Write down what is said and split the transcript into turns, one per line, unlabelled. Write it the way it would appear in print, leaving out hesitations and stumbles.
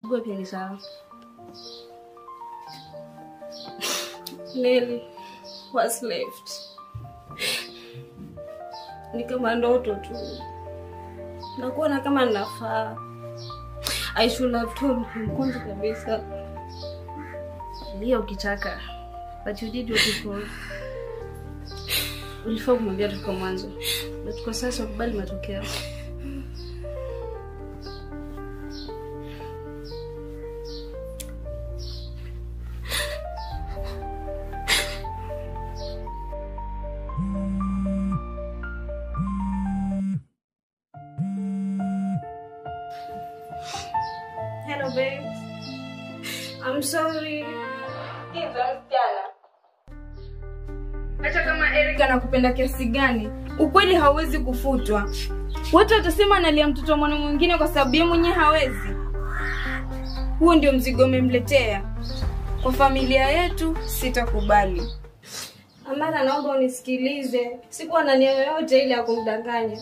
Go pia ni sawa. Nelly, what's left? Ni kama ndoto tu. Nakuona kama nafaa. I should have told him kwanza kabisa. Lia ukitaka. But you did what you could. Ulifaa kumwambia tuko mwanzo. But kwa sasa kubali matokeo. Hello babe. I'm sorry.
Hata kama Eric anakupenda kiasi gani, ukweli hauwezi kufutwa. Watu watasema analia mtoto mwana mwingine kwa sababu yeye mwenyewe hawezi. Huo ndio mzigo umemletea. Kwa familia yetu sitakubali.
Amara, naomba unisikilize. Sikuwa na nia yoyote ile ya kumdanganya.